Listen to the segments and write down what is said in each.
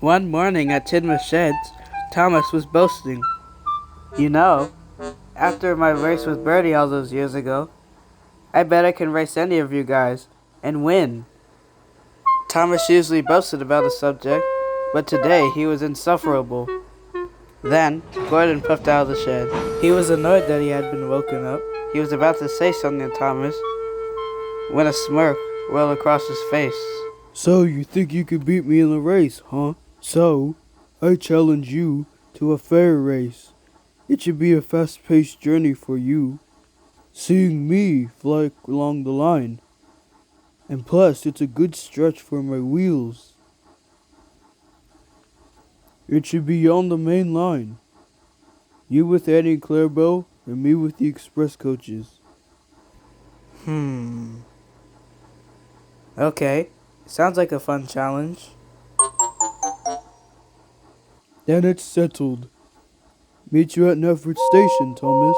One morning at Tidmouth Sheds, Thomas was boasting. You know, after my race with Bertie all those years ago, I bet I can race any of you guys and win. Thomas usually boasted about the subject, but today he was insufferable. Then, Gordon puffed out of the shed. He was annoyed that he had been woken up. He was about to say something to Thomas when a smirk rolled across his face. So you think you could beat me in the race, huh? So, I challenge you to a fair race. It should be a fast-paced journey for you, seeing me fly along the line. And plus, it's a good stretch for my wheels. It should be on the main line. You with Annie and Clarabelle, and me with the express coaches. Okay, sounds like a fun challenge. Then it's settled. Meet you at Nefford Station, Thomas.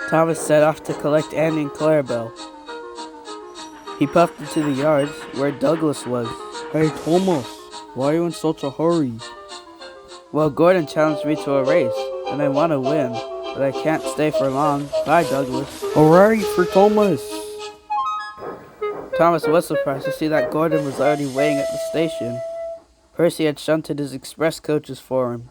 Thomas set off to collect Annie and Clarabelle. He puffed into the yards where Douglas was. Hey, Thomas, why are you in such a hurry? Well, Gordon challenged me to a race, and I want to win, but I can't stay for long. Bye, Douglas. Hooray for Thomas! Thomas was surprised to see that Gordon was already waiting at the station. Percy had shunted his express coaches for him.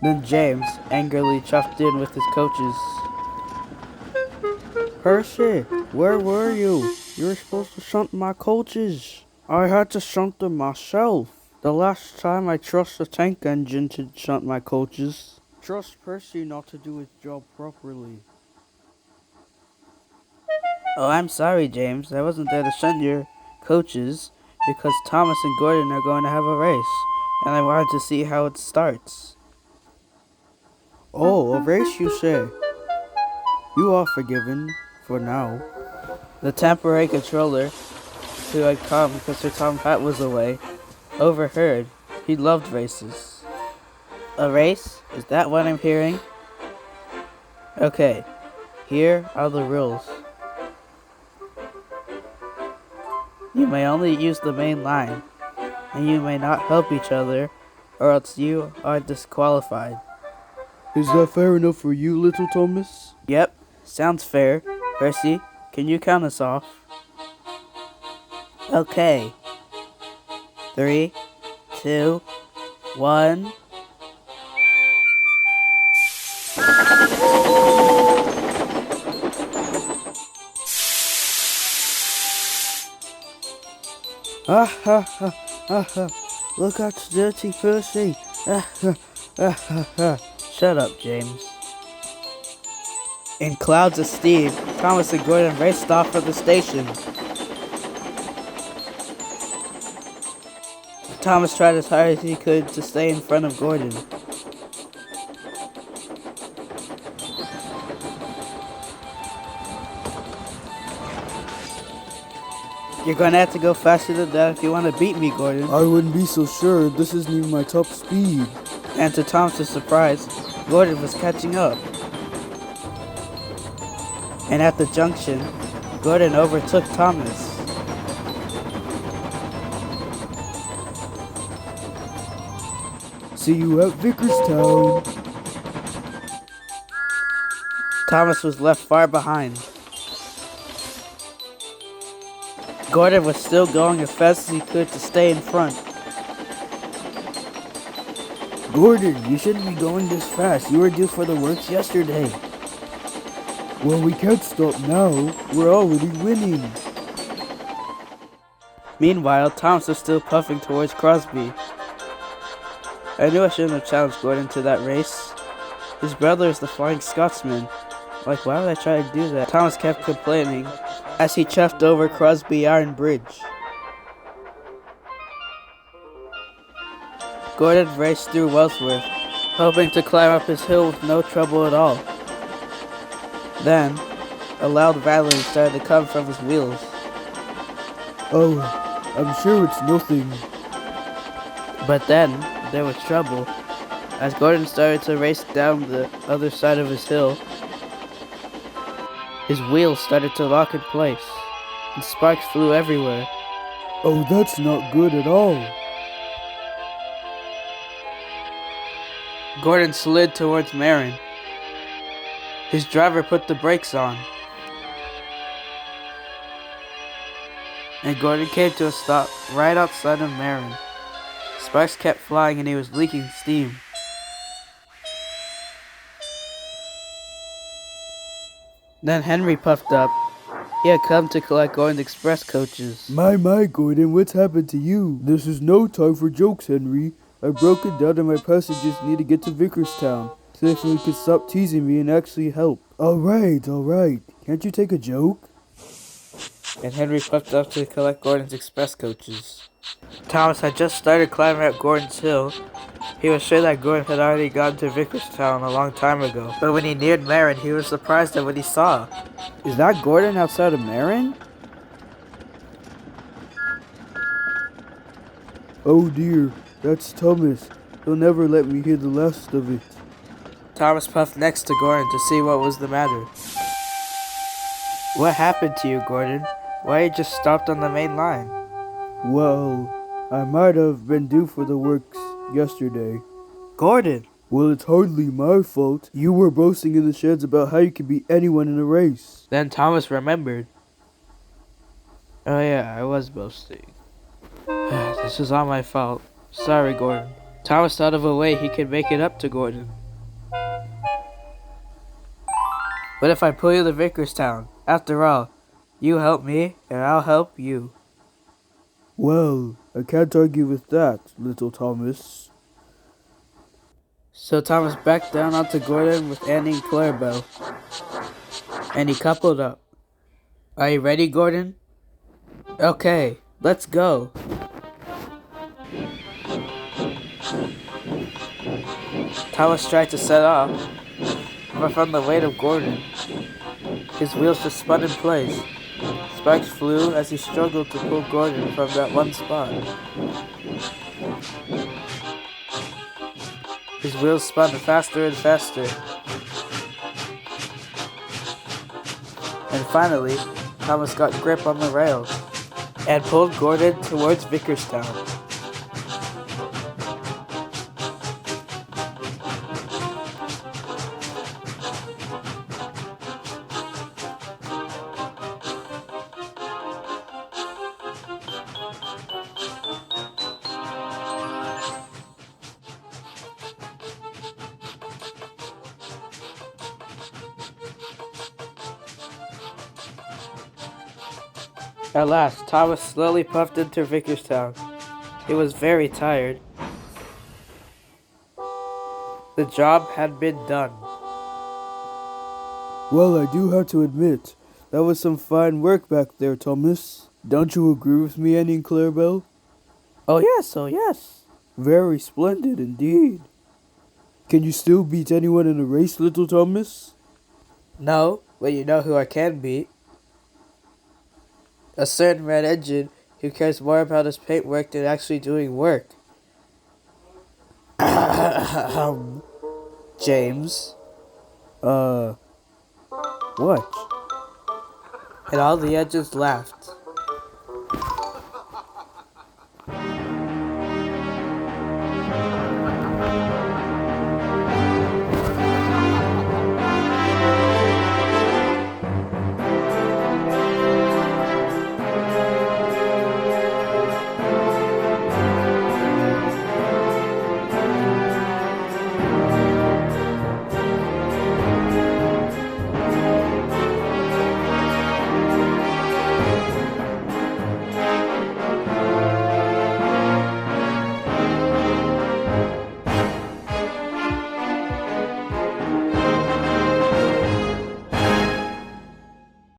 Then James angrily chuffed in with his coaches. Percy, where were you? You were supposed to shunt my coaches. I had to shunt them myself. The last time I trust the tank engine to shunt my coaches. Trust Percy not to do his job properly. Oh, I'm sorry, James. I wasn't there to shunt your coaches because Thomas and Gordon are going to have a race, and I wanted to see how it starts. Oh, a race, you say? You are forgiven, for now. The temporary controller, who had come because Sir Tom Pat was away, overheard. He loved races. A race? Is that what I'm hearing? Okay, here are the rules. You may only use the main line, and you may not help each other, or else you are disqualified. Is that fair enough for you, little Thomas? Yep, sounds fair. Percy, can you count us off? Okay. 3, 2, 1. Ah ha ha ha ha. Look at dirty Percy. Ah ha ha ha. Shut up, James. In clouds of steam, Thomas and Gordon raced off for the station. Thomas tried as hard as he could to stay in front of Gordon. You're going to have to go faster than that if you want to beat me, Gordon. I wouldn't be so sure. This isn't even my top speed. And to Thomas's surprise, Gordon was catching up. And at the junction, Gordon overtook Thomas. See you at Vickerstown. Thomas was left far behind. Gordon was still going as fast as he could to stay in front. Gordon, you shouldn't be going this fast. You were due for the works yesterday. Well, we can't stop now. We're already winning. Meanwhile, Thomas was still puffing towards Crosby. I knew I shouldn't have challenged Gordon to that race. His brother is the Flying Scotsman. Like, why would I try to do that? Thomas kept complaining as he chuffed over Crosby Iron Bridge. Gordon raced through Wellsworth, hoping to climb up his hill with no trouble at all. Then, a loud rattling started to come from his wheels. Oh, I'm sure it's nothing. But then, there was trouble. As Gordon started to race down the other side of his hill, His wheels started to lock in place, and sparks flew everywhere. Oh, that's not good at all. Gordon slid towards Marin. His driver put the brakes on, and Gordon came to a stop right outside of Marin. Sparks kept flying and he was leaking steam. Then Henry puffed up. He had come to collect Gordon's express coaches. My, Gordon, what's happened to you? This is no time for jokes, Henry. I've broken down and my passengers need to get to Vickerstown. So if you could stop teasing me and actually help. Alright. Can't you take a joke? And Henry puffed up to collect Gordon's express coaches. Thomas had just started climbing up Gordon's hill. He was sure that Gordon had already gotten to Vickerstown a long time ago. But when he neared Marin, he was surprised at what he saw. Is that Gordon outside of Marin? Oh dear, that's Thomas. He'll never let me hear the last of it. Thomas puffed next to Gordon to see what was the matter. What happened to you, Gordon? Why you just stopped on the main line? Well, I might have been due for the works yesterday. Gordon! Well, it's hardly my fault. You were boasting in the sheds about how you could beat anyone in a race. Then Thomas remembered. Oh yeah, I was boasting. This was all my fault. Sorry, Gordon. Thomas thought of a way he could make it up to Gordon. What if I pull you to Vickerstown? After all, you help me, and I'll help you. Well, I can't argue with that, little Thomas. So Thomas backed down onto Gordon with Annie and Clarabelle, and he coupled up. Are you ready, Gordon? Okay, let's go. Thomas tried to set off, but from the weight of Gordon, his wheels just spun in place. Sparks flew as he struggled to pull Gordon from that one spot. His wheels spun faster and faster. And finally, Thomas got grip on the rails and pulled Gordon towards Vickerstown. At last, Thomas slowly puffed into Vickerstown. He was very tired. The job had been done. Well, I do have to admit, that was some fine work back there, Thomas. Don't you agree with me, Annie and Clarabelle? Oh yes. Very splendid indeed. Can you still beat anyone in a race, little Thomas? No, but you know who I can beat. A certain red engine who cares more about his paintwork than actually doing work. James. What? And all the engines laughed.